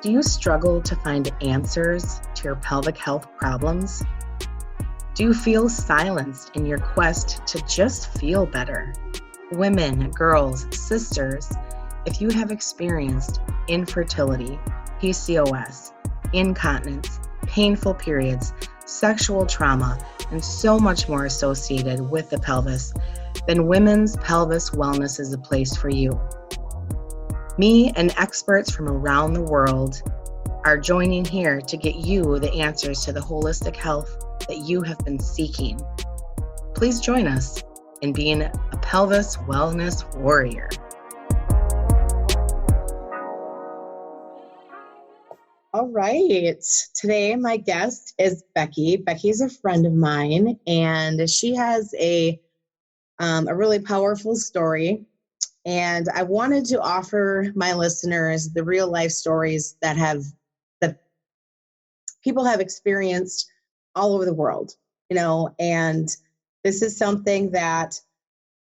Do you struggle to find answers to your pelvic health problems? Do you feel silenced in your quest to just feel better? Women, girls, sisters, if you have experienced infertility, PCOS, incontinence, painful periods, sexual trauma, and so much more associated with the pelvis, then Women's Pelvis Wellness is a place for you. Me and experts from around the world are joining here to get you the answers to the holistic health that you have been seeking. Please join us in being a pelvis wellness warrior. All right. Today, my guest is Becky. Becky's a friend of mine, and she has a really powerful story. And I wanted to offer my listeners the real life stories that people have experienced all over the world, and this is something that,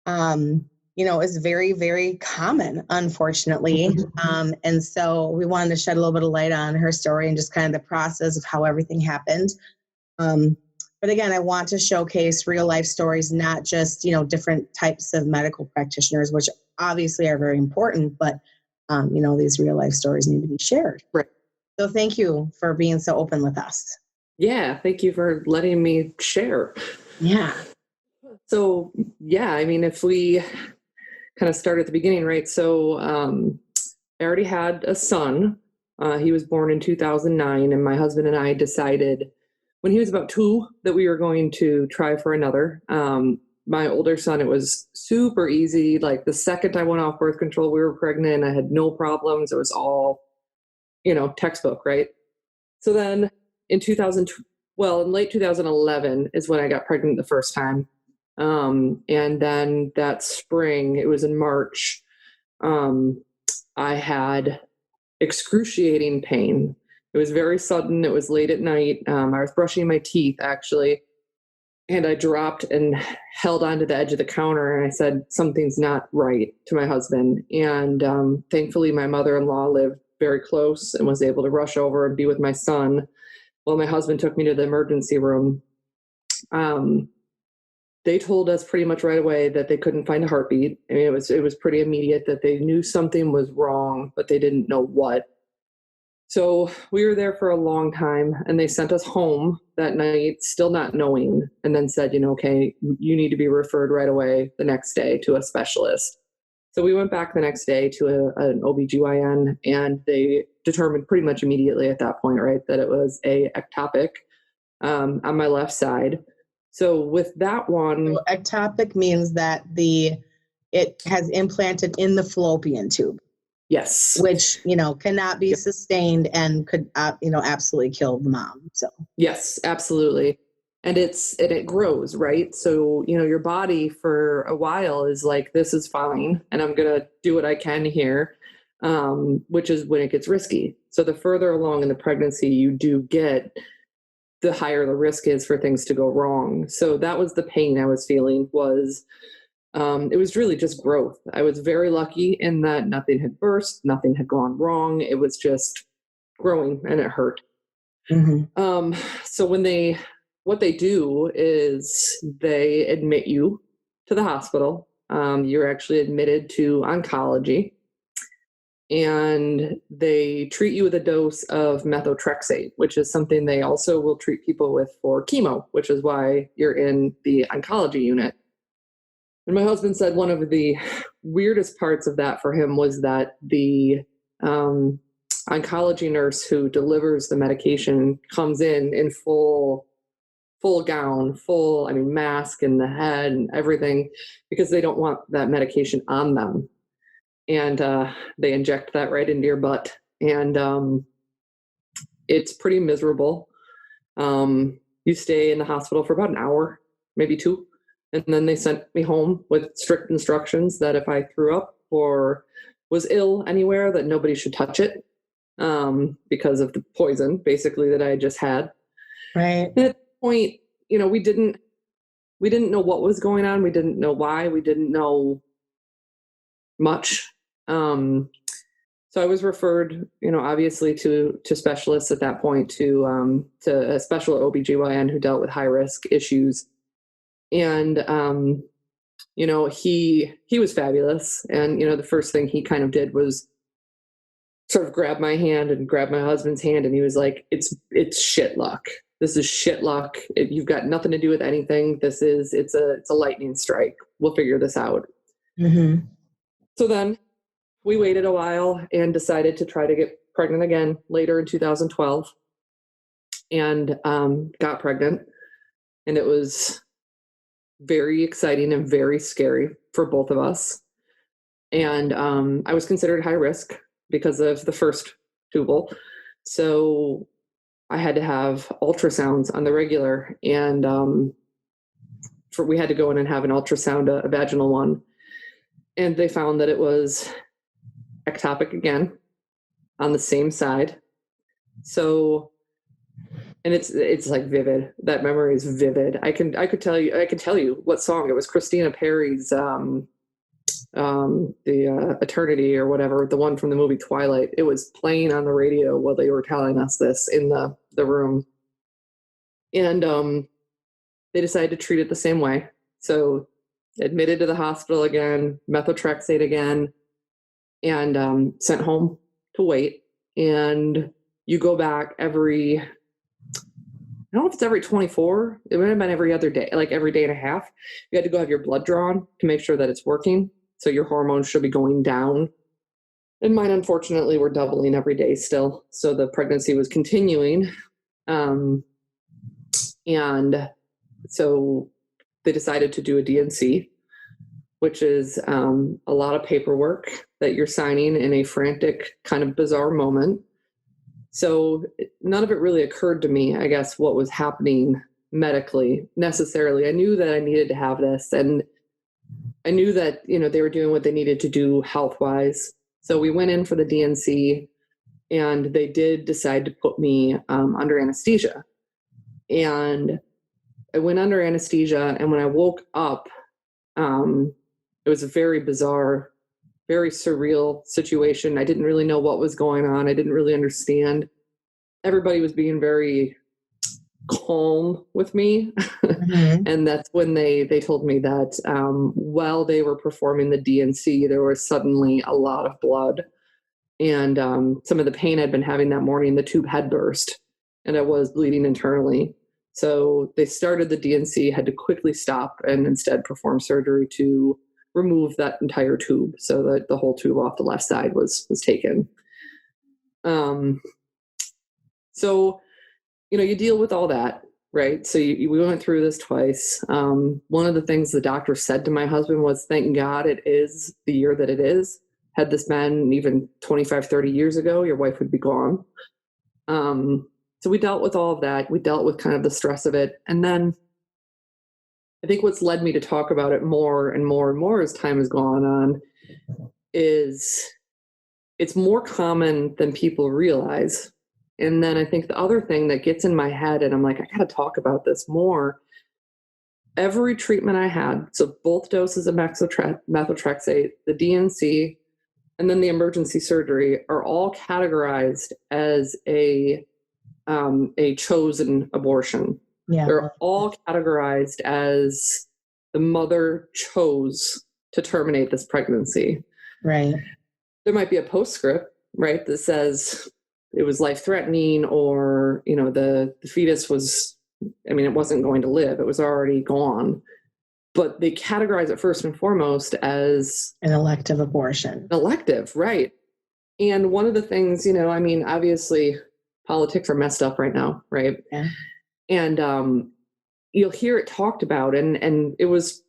is very, very common, unfortunately. And so we wanted to shed a little bit of light on her story and just kind of the process of how everything happened. But again, I want to showcase real life stories, not just, different types of medical practitioners, which obviously are very important, but, these real life stories need to be shared. Right. So thank you for being so open with us. Yeah. Thank you for letting me share. Yeah. So, if we kind of start at the beginning, right? So I already had a son. He was born in 2009, and my husband and I decided when he was about 2 that we were going to try for another. My older son, it was super easy. Like the second I went off birth control, we were pregnant. I had no problems. It was all, textbook, right? So then in late 2011 is when I got pregnant the first time. And then that spring, it was in March, I had excruciating pain. It was very sudden. It was late at night. I was brushing my teeth, actually, and I dropped and held onto the edge of the counter, and I said, something's not right, to my husband. And thankfully, my mother-in-law lived very close and was able to rush over and be with my son while my husband took me to the emergency room. They told us pretty much right away that they couldn't find a heartbeat. I mean, it was pretty immediate that they knew something was wrong, but they didn't know what. So we were there for a long time, and they sent us home that night, still not knowing, and then said, okay, you need to be referred right away the next day to a specialist. So we went back the next day to an OBGYN, and they determined pretty much immediately at that point, right, that it was a ectopic on my left side. So with that one... So ectopic means that it has implanted in the fallopian tube. Yes. Which, cannot be sustained and could, absolutely kill the mom. So yes, absolutely. And it grows, right? So, your body for a while is like, this is fine, and I'm going to do what I can here, which is when it gets risky. So the further along in the pregnancy you do get, the higher the risk is for things to go wrong. So that was the pain I was feeling it was really just growth. I was very lucky in that nothing had burst, nothing had gone wrong. It was just growing, and it hurt. Mm-hmm. So what they do is they admit you to the hospital. You're actually admitted to oncology, and they treat you with a dose of methotrexate, which is something they also will treat people with for chemo, which is why you're in the oncology unit. And my husband said one of the weirdest parts of that for him was that the oncology nurse who delivers the medication comes in full gown, mask and the head and everything, because they don't want that medication on them. And they inject that right into your butt. And it's pretty miserable. You stay in the hospital for about an hour, maybe 2. And then they sent me home with strict instructions that if I threw up or was ill anywhere, that nobody should touch it because of the poison, basically, that I just had. Right. And at that point, we didn't know what was going on. We didn't know why. We didn't know much. So I was referred, obviously to specialists at that point, to a special OBGYN who dealt with high risk issues. And, he was fabulous. And, the first thing he kind of did was sort of grab my hand and grab my husband's hand. And he was like, it's shit luck. This is shit luck. You've got nothing to do with anything. It's a lightning strike. We'll figure this out. Mm-hmm. So then we waited a while and decided to try to get pregnant again later in 2012, and got pregnant. And it was very exciting and very scary for both of us. And I was considered high risk because of the first tubal. So I had to have ultrasounds on the regular, and we had to go in and have an ultrasound, a vaginal one. And they found that it was ectopic again on the same side. So, and it's like vivid. That memory is vivid. I can tell you what song it was. Christina Perri's the Eternity or whatever, the one from the movie Twilight. It was playing on the radio while they were telling us this in the room. And they decided to treat it the same way. So admitted to the hospital again, methotrexate again, and sent home to wait. And you go back every, I don't know if it's every 24, it might have been every other day, like every day and a half. You had to go have your blood drawn to make sure that it's working. So your hormones should be going down. And mine, unfortunately, were doubling every day still. So the pregnancy was continuing. And so they decided to do a DNC, which is a lot of paperwork that you're signing in a frantic, kind of bizarre moment. So none of it really occurred to me, I guess, what was happening medically necessarily. I knew that I needed to have this, and I knew that, they were doing what they needed to do health-wise. So we went in for the DNC, and they did decide to put me under anesthesia. And I went under anesthesia, and when I woke up, it was a very bizarre, very surreal situation. I didn't really know what was going on. I didn't really understand. Everybody was being very calm with me. Mm-hmm. And that's when they told me that while they were performing the DNC, there was suddenly a lot of blood. And some of the pain I'd been having that morning, the tube had burst, and I was bleeding internally. So they started the DNC, had to quickly stop and instead perform surgery to remove that entire tube, so that the whole tube off the left side was taken. So, you deal with all that, right? So we went through this twice. One of the things the doctor said to my husband was, thank God it is the year that it is. Had this been even 25, 30 years ago, your wife would be gone. So we dealt with all of that. We dealt with kind of the stress of it. And then I think what's led me to talk about it more and more and more as time has gone on is it's more common than people realize. And then I think the other thing that gets in my head, and I'm like, I got to talk about this more. Every treatment I had, so both doses of methotrexate, the DNC, and then the emergency surgery are all categorized as a chosen abortion. Yeah. They're all categorized as the mother chose to terminate this pregnancy. Right. There might be a postscript, right, that says it was life-threatening, or, the fetus was, it wasn't going to live. It was already gone. But they categorize it first and foremost as an elective abortion. Elective, right. And one of the things, obviously politics are messed up right now, right? Yeah. And you'll hear it talked about, and it was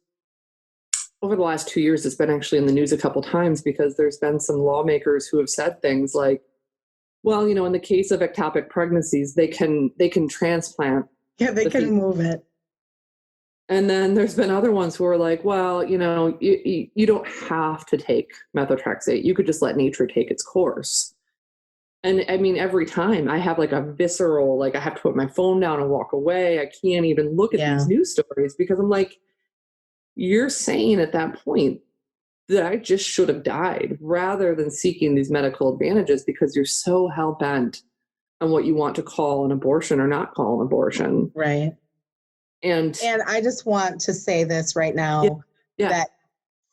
over the last 2 years, it's been actually in the news a couple times, because there's been some lawmakers who have said things like, well, in the case of ectopic pregnancies, they can transplant. Yeah, they can move it. And then there's been other ones who are like, well, you don't have to take methotrexate. You could just let nature take its course. And every time I have like a visceral, like I have to put my phone down and walk away. I can't even look at these news stories, because I'm like, you're saying at that point, that I just should have died rather than seeking these medical advantages because you're so hell-bent on what you want to call an abortion or not call an abortion. Right. And I just want to say this right now, that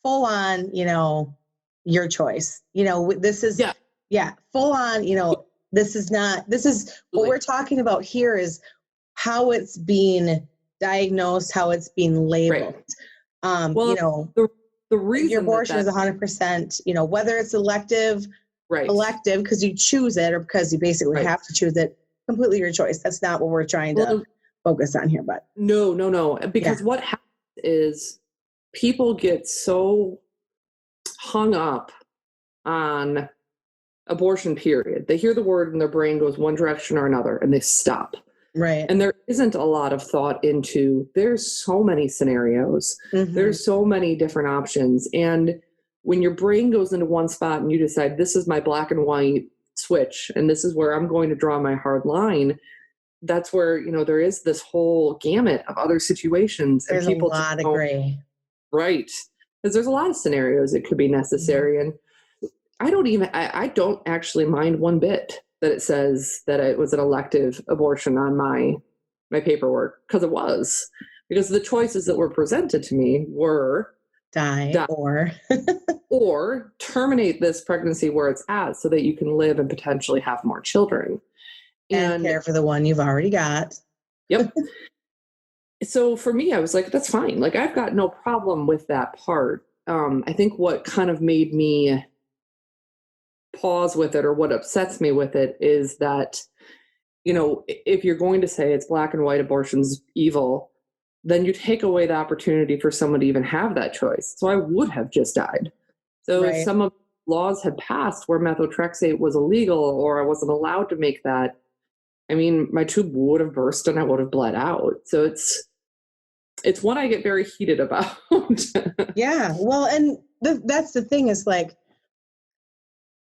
full on, your choice, this is, full on, this is what we're talking about here is how it's being diagnosed, how it's being labeled. The reason your abortion is 100%, whether it's elective, because you choose it or because you basically have to choose it, completely your choice. That's not what we're trying to focus on here, but no. Because what happens is people get so hung up on abortion, period. They hear the word and their brain goes one direction or another and they stop. Right. And there isn't a lot of thought into, there's so many scenarios. Mm-hmm. There's so many different options. And when your brain goes into one spot and you decide this is my black and white switch and this is where I'm going to draw my hard line, that's where, there is this whole gamut of other situations. There's and people a lot of gray. Right. Because there's a lot of scenarios it could be necessary. Mm-hmm. And I don't actually mind one bit that it says that it was an elective abortion on my paperwork, because it was. Because the choices that were presented to me were die or terminate this pregnancy where it's at so that you can live and potentially have more children. And care for the one you've already got. Yep. So for me, I was like, that's fine. Like, I've got no problem with that part. I think what kind of made me pause with it, or what upsets me with it, is that, if you're going to say it's black and white, abortion's evil, then you take away the opportunity for someone to even have that choice. So I would have just died. So if some of the laws had passed where methotrexate was illegal, or I wasn't allowed to make that, my tube would have burst and I would have bled out. So it's one I get very heated about. Yeah. Well, and that's the thing is, like,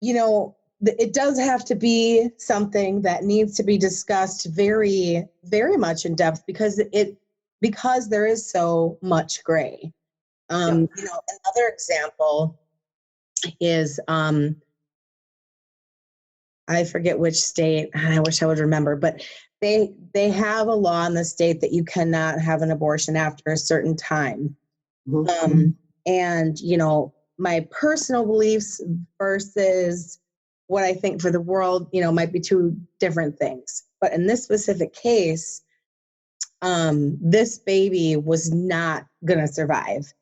it does have to be something that needs to be discussed very, very much in depth because there is so much gray. Another example is, I forget which state, I wish I would remember, but they have a law in the state that you cannot have an abortion after a certain time. Mm-hmm. And, my personal beliefs versus what I think for the world, might be two different things. But in this specific case, this baby was not going to survive.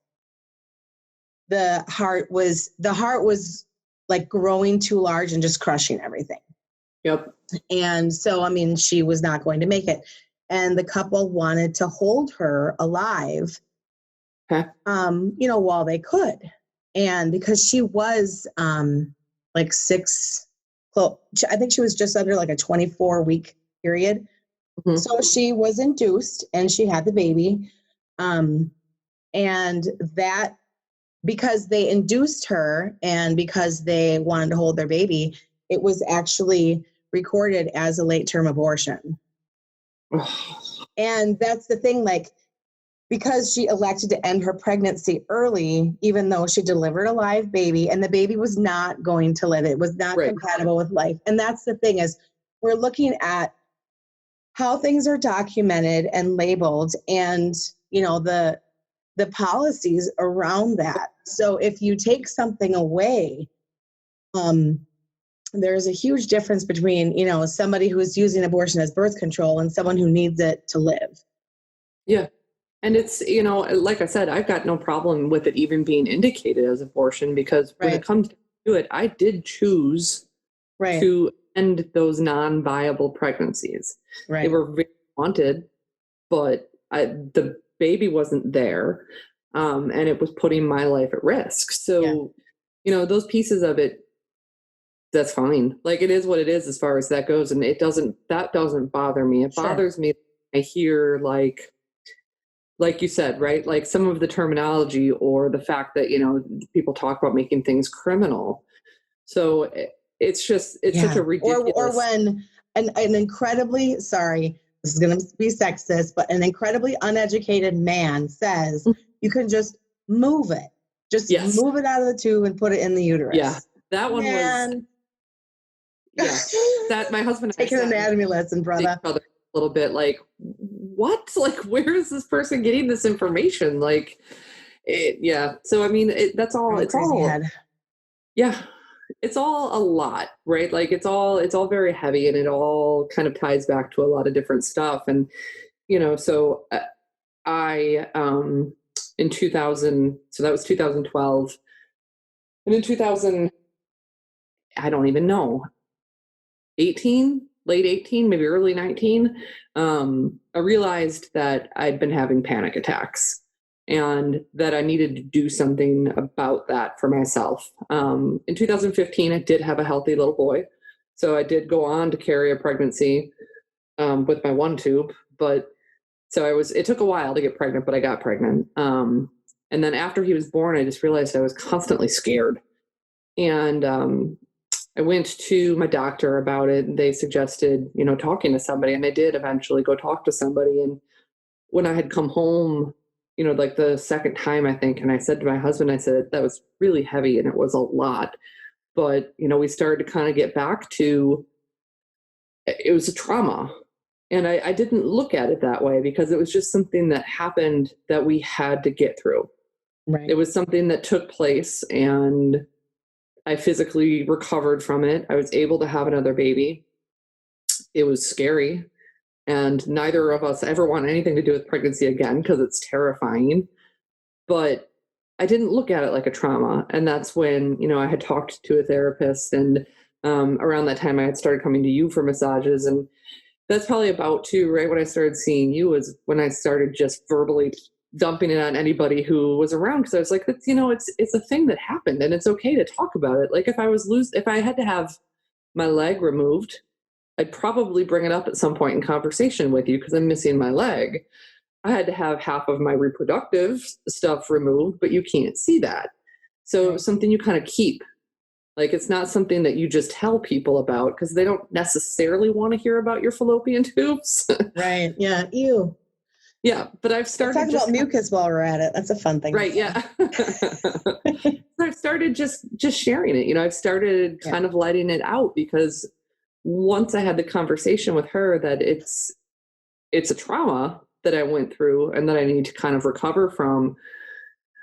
The heart was like growing too large and just crushing everything. Yep. And so, she was not going to make it. And the couple wanted to hold her alive, while they could. And because she was like I think she was just under like a 24-week period. Mm-hmm. So she was induced and she had the baby. And that, because they induced her and because they wanted to hold their baby, it was actually recorded as a late-term abortion. And that's the thing, like, because she elected to end her pregnancy early, even though she delivered a live baby and the baby was not going to live. It was not compatible with life. And that's the thing is, we're looking at how things are documented and labeled and, the policies around that. So if you take something away, there's a huge difference between, somebody who is using abortion as birth control and someone who needs it to live. Yeah. And it's, like I said, I've got no problem with it even being indicated as abortion, because when it comes to it, I did choose to end those non-viable pregnancies. Right. They were very wanted, but the baby wasn't there, and it was putting my life at risk. So, those pieces of it, that's fine. Like, it is what it is as far as that goes. And that doesn't bother me. It bothers me. I hear like you said, right? Like some of the terminology or the fact that, people talk about making things criminal. So it's such a ridiculous. Or when an incredibly, sorry, this is going to be sexist, but an incredibly uneducated man says you can just move it. Just Yes. move it out of the tube and put it in the uterus. Yeah. That one was, yeah, that my husband and I take an sat anatomy lesson, each brother. other a little bit like, what? Like, where is this person getting this information? Like, yeah. So, I mean, that's all, Really it's crazy all, head. yeah, it's all a lot, right? Like it's all very heavy, and it all kind of ties back to a lot of different stuff. And, so I, in 2000, so that was 2012. And in 2000, I don't even know, 18, late 18, maybe early 19, I realized that I'd been having panic attacks and that I needed to do something about that for myself. In 2015, I did have a healthy little boy. So I did go on to carry a pregnancy with my one tube. But so it took a while to get pregnant, but I got pregnant. And then after he was born, I just realized I was constantly scared. And I went to my doctor about it, and they suggested, talking to somebody, and I did eventually go talk to somebody. And when I had come home, like the second time, I think, and I said to my husband, I said, that was really heavy and it was a lot. But, we started to kind of get back to, it was a trauma. And I didn't look at it that way because it was just something that happened that we had to get through. Right. It was something that took place, and I physically recovered from it. I was able to have another baby. It was scary. And neither of us ever want anything to do with pregnancy again because it's terrifying. But I didn't look at it like a trauma. And that's when, I had talked to a therapist, and around that time I had started coming to you for massages. And that's probably about too, right when I started seeing you, was when I started just verbally dumping it on anybody who was around. Because I was like, it's a thing that happened, and it's okay to talk about it. Like if I had to have my leg removed, I'd probably bring it up at some point in conversation with you because I'm missing my leg. I had to have half of my reproductive stuff removed, but you can't see that. So something you kind of keep. Like it's not something that you just tell people about because they don't necessarily want to hear about your fallopian tubes. Right. Yeah. Ew. Yeah. But I've started talk about mucus while we're at it. That's a fun thing. Right. Yeah. I've started just sharing it. I've started kind of letting it out because once I had the conversation with her that it's a trauma that I went through and that I need to kind of recover from,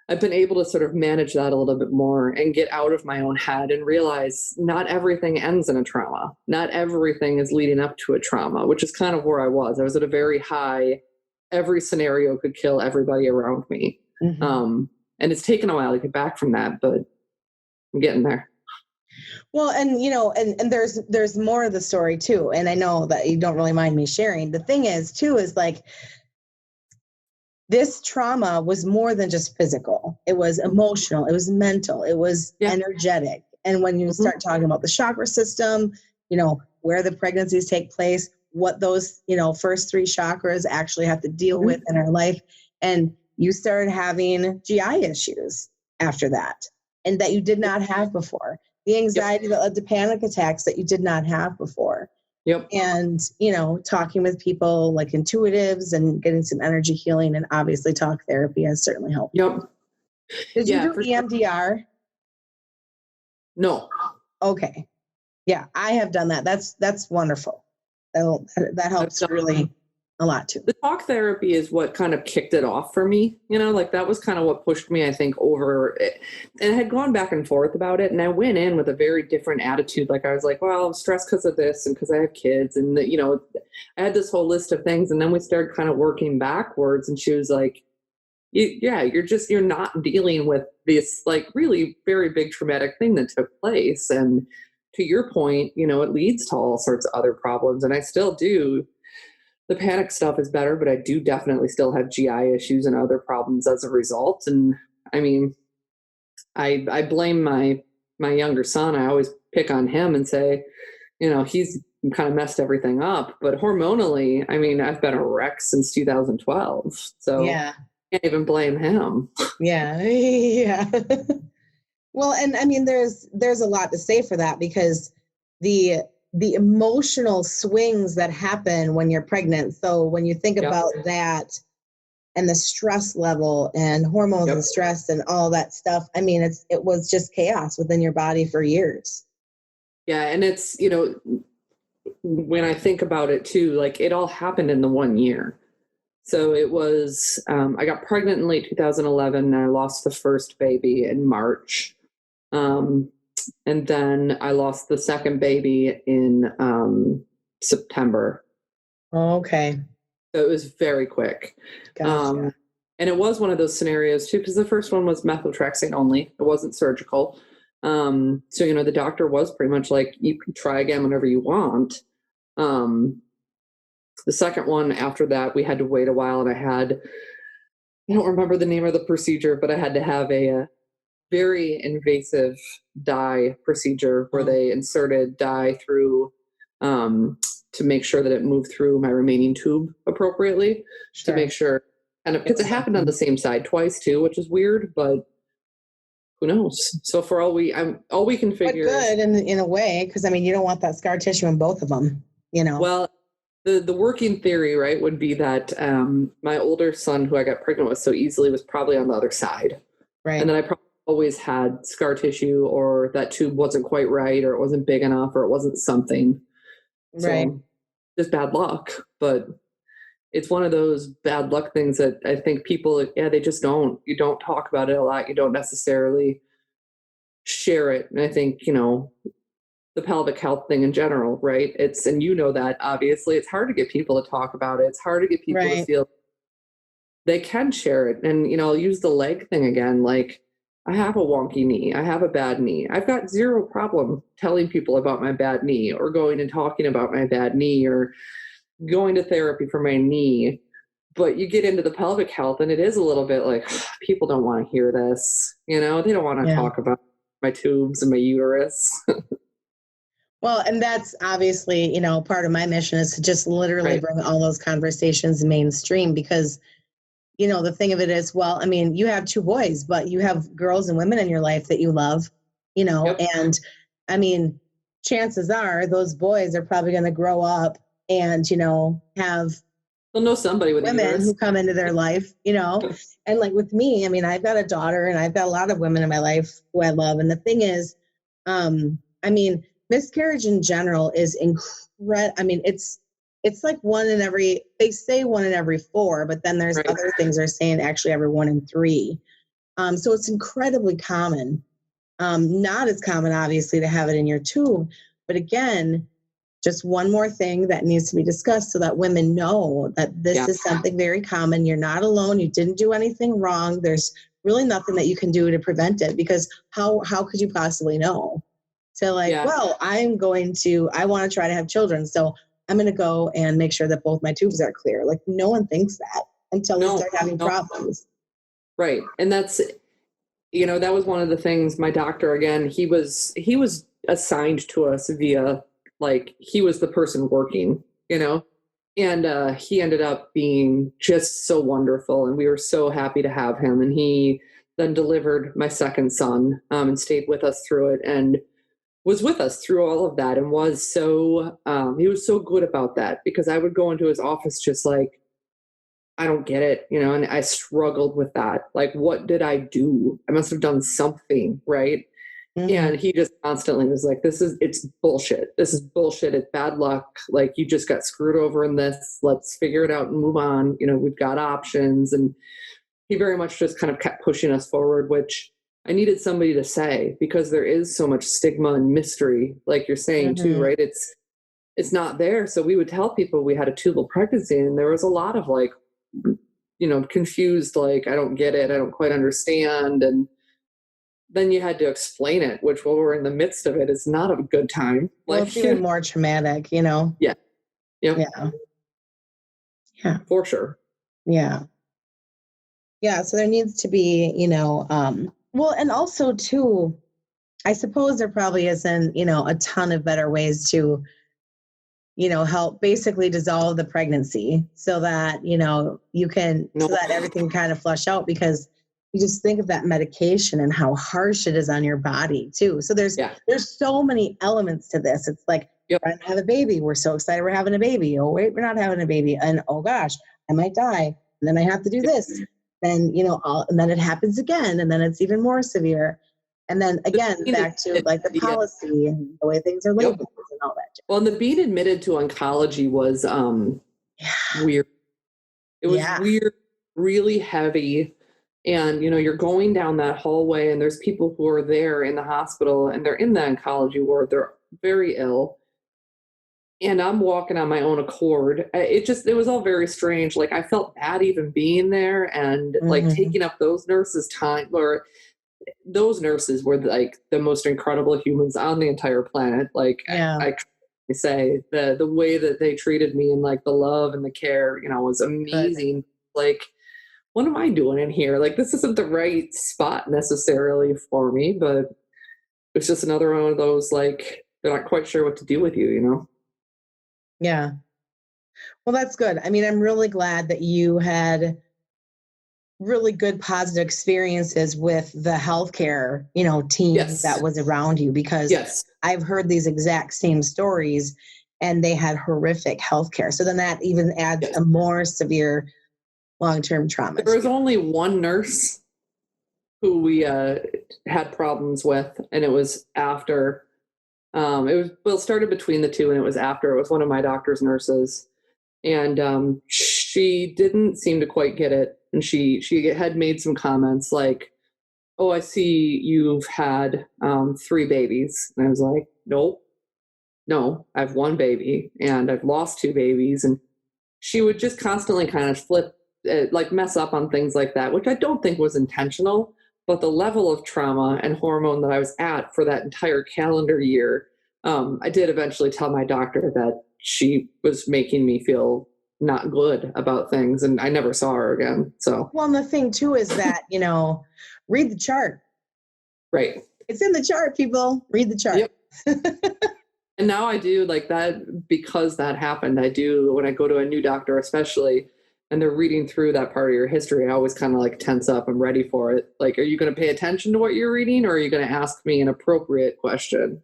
I've been able to sort of manage that a little bit more and get out of my own head and realize not everything ends in a trauma. Not everything is leading up to a trauma, which is kind of where I was. I was at a very high, every scenario could kill everybody around me. Mm-hmm. And it's taken a while to get back from that, but I'm getting there. Well, and and there's more of the story too. And I know that you don't really mind me sharing. The thing is too, is like this trauma was more than just physical. It was emotional. It was mental. It was energetic. And when you start talking about the chakra system, where the pregnancies take place, what those, first three chakras actually have to deal with in our life. And you started having GI issues after that, and that you did not have before. The anxiety that led to panic attacks that you did not have before. Yep. And, talking with people like intuitives and getting some energy healing, and obviously talk therapy has certainly helped. Yep. Did you do EMDR? Sure. No. Okay. Yeah, I have done that. That's wonderful. That helps really a lot too. The talk therapy is what kind of kicked it off for me. Like that was kind of what pushed me, I think, over it. And I had gone back and forth about it. And I went in with a very different attitude. Like I was like, well, I'm stressed because of this and because I have kids. And, I had this whole list of things. And then we started kind of working backwards. And she was like, you're not dealing with this like really very big traumatic thing that took place. And to your point, it leads to all sorts of other problems. And I still do. The panic stuff is better, but I do definitely still have GI issues and other problems as a result. And I mean, I blame my younger son. I always pick on him and say, he's kind of messed everything up. But hormonally, I mean, I've been a wreck since 2012. So I can't even blame him. Yeah. Yeah. Well, and I mean, there's a lot to say for that, because the emotional swings that happen when you're pregnant. So when you think about that, and the stress level and hormones and stress and all that stuff. I mean, it was just chaos within your body for years. Yeah. And it's, when I think about it too, like it all happened in the 1 year. So it was, I got pregnant in late 2011 and I lost the first baby in March. And then I lost the second baby in September. Okay. So it was very quick. Gotcha. And it was one of those scenarios too, because the first one was methotrexate only. It wasn't surgical. So, the doctor was pretty much like, you can try again whenever you want. The second one after that, we had to wait a while, and I don't remember the name of the procedure, but I had to have a very invasive dye procedure where they inserted dye through to make sure that it moved through my remaining tube appropriately to make sure. And because it happened on the same side twice too, which is weird, but who knows? So for all we can figure. But good in a way, because I mean, you don't want that scar tissue in both of them, Well, the working theory, right, would be that my older son, who I got pregnant with so easily, was probably on the other side. Right. And then I probably always had scar tissue, or that tube wasn't quite right, or it wasn't big enough, or it wasn't something. Right. So just bad luck. But it's one of those bad luck things that I think people, they just you don't talk about it a lot. You don't necessarily share it. And I think, the pelvic health thing in general, right? And that obviously it's hard to get people to talk about it. It's hard to get people to feel they can share it. And, I'll use the leg thing again. Like, I have a wonky knee. I have a bad knee. I've got zero problem telling people about my bad knee, or going and talking about my bad knee, or going to therapy for my knee. But you get into the pelvic health and it is a little bit like, people don't want to hear this. They don't want to talk about my tubes and my uterus. Well, and that's obviously, part of my mission is to just literally bring all those conversations mainstream, because, the thing of it is, well, I mean, you have 2 boys, but you have girls and women in your life that you love, and I mean, chances are those boys are probably going to grow up and, have they'll know somebody with women who come into their life, and like with me, I mean, I've got a daughter and I've got a lot of women in my life who I love. And the thing is, I mean, miscarriage in general is incredible. I mean, it's like they say 1 in every 4, but then there's other things they're saying actually every 1 in 3. So it's incredibly common. Not as common, obviously, to have it in your tube. But again, just one more thing that needs to be discussed so that women know that this is something very common. You're not alone. You didn't do anything wrong. There's really nothing that you can do to prevent it, because how could you possibly know? So well, I want to try to have children, so I'm going to go and make sure that both my tubes are clear. Like, no one thinks that until we start having problems. Right. And that's, that was one of the things my doctor, again, he was assigned to us via, like, he was the person working, and he ended up being just so wonderful. And we were so happy to have him. And he then delivered my second son and stayed with us through it, and was with us through all of that, and was so, he was so good about that, because I would go into his office just like, I don't get it, and I struggled with that. Like, what did I do? I must have done something, right? Mm-hmm. And he just constantly was like, it's bullshit. This is bullshit. It's bad luck. Like, you just got screwed over in this. Let's figure it out and move on. We've got options. And he very much just kind of kept pushing us forward, which I needed somebody to say, because there is so much stigma and mystery, like you're saying too, right? It's not there. So we would tell people we had a tubal pregnancy, and there was a lot of like, confused, like, I don't get it. I don't quite understand. And then you had to explain it, which while we're in the midst of it, is not a good time. Well, it's even more traumatic, Yeah. Yep. Yeah. For sure. Yeah. Yeah. So there needs to be, well, and also too, I suppose there probably isn't, a ton of better ways to, help basically dissolve the pregnancy so that, so that everything kind of flush out, because you just think of that medication and how harsh it is on your body too. So there's so many elements to this. It's like, we're going to have a baby. We're so excited we're having a baby. Oh, wait, we're not having a baby. And oh gosh, I might die. and then I have to do this. Then, and then it happens again, and then it's even more severe. And then again, back to like the policy and the way things are labeled and all that. Well, and the being admitted to oncology was weird. It was weird, really heavy. And, you're going down that hallway and there's people who are there in the hospital and they're in the oncology ward. They're very ill. And I'm walking on my own accord. It was all very strange. Like I felt bad even being there and like taking up those nurses' time, or those nurses were like the most incredible humans on the entire planet. Like I say the way that they treated me and like the love and the care, was amazing. Like, what am I doing in here? Like, this isn't the right spot necessarily for me, but it's just another one of those, like, they're not quite sure what to do with you, Yeah. Well, that's good. I mean, I'm really glad that you had really good positive experiences with the healthcare, team that was around you, because I've heard these exact same stories and they had horrific healthcare. So then that even adds a more severe long-term trauma. There was only one nurse who we had problems with, and it was after. It started between the two, and it was after. It was one of my doctor's nurses, and she didn't seem to quite get it. And she had made some comments like, "Oh, I see you've had 3 babies," and I was like, "Nope, no, I have 1 baby, and I've lost 2 babies." And she would just constantly kind of like mess up on things like that, which I don't think was intentional. But the level of trauma and hormone that I was at for that entire calendar year, I did eventually tell my doctor that she was making me feel not good about things, and I never saw her again. So, well, and the thing too is that, read the chart. Right. It's in the chart, people. Read the chart. Yep. And now I do like that, because that happened. I do, when I go to a new doctor, especially, and they're reading through that part of your history, I always kind of like tense up. I'm ready for it. Like, are you going to pay attention to what you're reading, or are you going to ask me an appropriate question?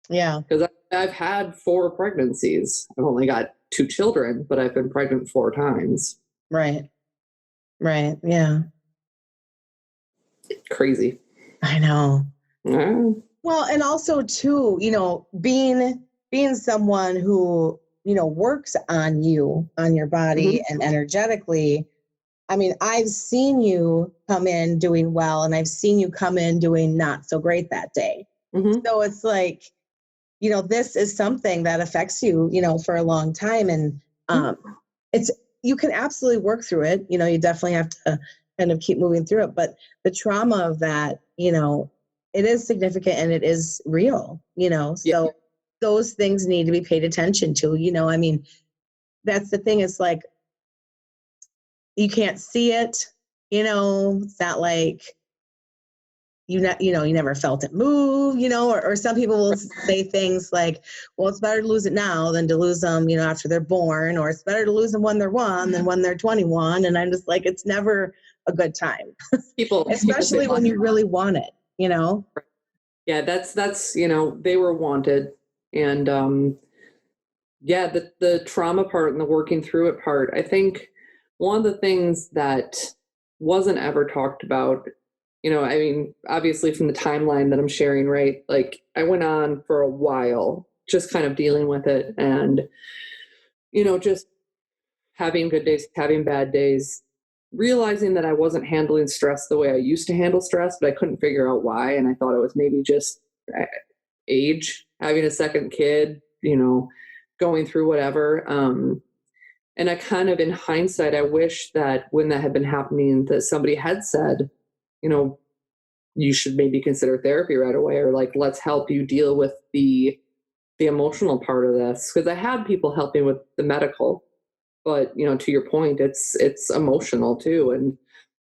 Yeah. Because I've had 4 pregnancies. I've only got 2 children, but I've been pregnant 4 times. Right. Right. Yeah. Crazy. I know. Well, and also too, being someone who, works on you, on your body and energetically. I mean, I've seen you come in doing well, and I've seen you come in doing not so great that day. So it's like, this is something that affects you, for a long time. And you can absolutely work through it. You definitely have to kind of keep moving through it. But the trauma of that, it is significant and it is real, so those things need to be paid attention to, I mean, that's the thing. It's like, you can't see it, it's not like, you never felt it move, or some people will say things like, well, it's better to lose it now than to lose them, after they're born, or it's better to lose them when they're 1 than when they're 21. And I'm just like, it's never a good time, especially when you really want it, Yeah, that's they were wanted. And the trauma part and the working through it part, I think one of the things that wasn't ever talked about, I mean, obviously from the timeline that I'm sharing, right? Like, I went on for a while just kind of dealing with it, and just having good days, having bad days, realizing that I wasn't handling stress the way I used to handle stress, but I couldn't figure out why. And I thought it was maybe just age, having a second kid, going through whatever. And I kind of, in hindsight, I wish that when that had been happening, that somebody had said, you should maybe consider therapy right away, or like, let's help you deal with the emotional part of this. Because I had people helping with the medical, but to your point, it's emotional too, and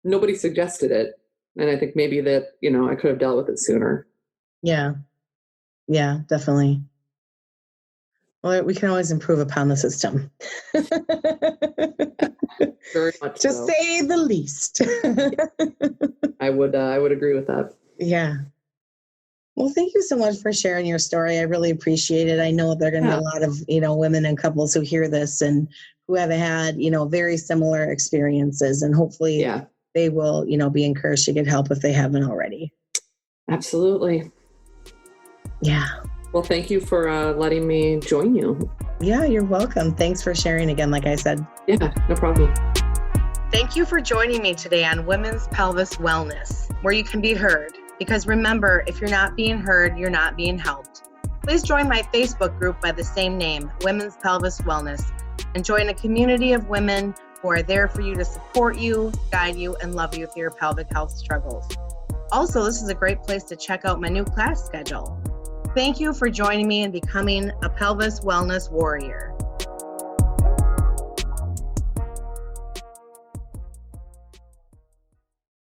nobody suggested it. And I think maybe that I could have dealt with it sooner. Yeah, definitely. Well, we can always improve upon the system. Very much to so. say the least. I would agree with that. Yeah. Well, thank you so much for sharing your story. I really appreciate it. I know there are going to be a lot of, women and couples who hear this and who have had, very similar experiences, and hopefully they will, be encouraged to get help if they haven't already. Absolutely. Yeah. Well, thank you for letting me join you. Yeah, you're welcome. Thanks for sharing again, like I said. Yeah, no problem. Thank you for joining me today on Women's Pelvis Wellness, where you can be heard. Because remember, if you're not being heard, you're not being helped. Please join my Facebook group by the same name, Women's Pelvis Wellness, and join a community of women who are there for you to support you, guide you, and love you through your pelvic health struggles. Also, this is a great place to check out my new class schedule. Thank you for joining me and becoming a pelvis wellness warrior.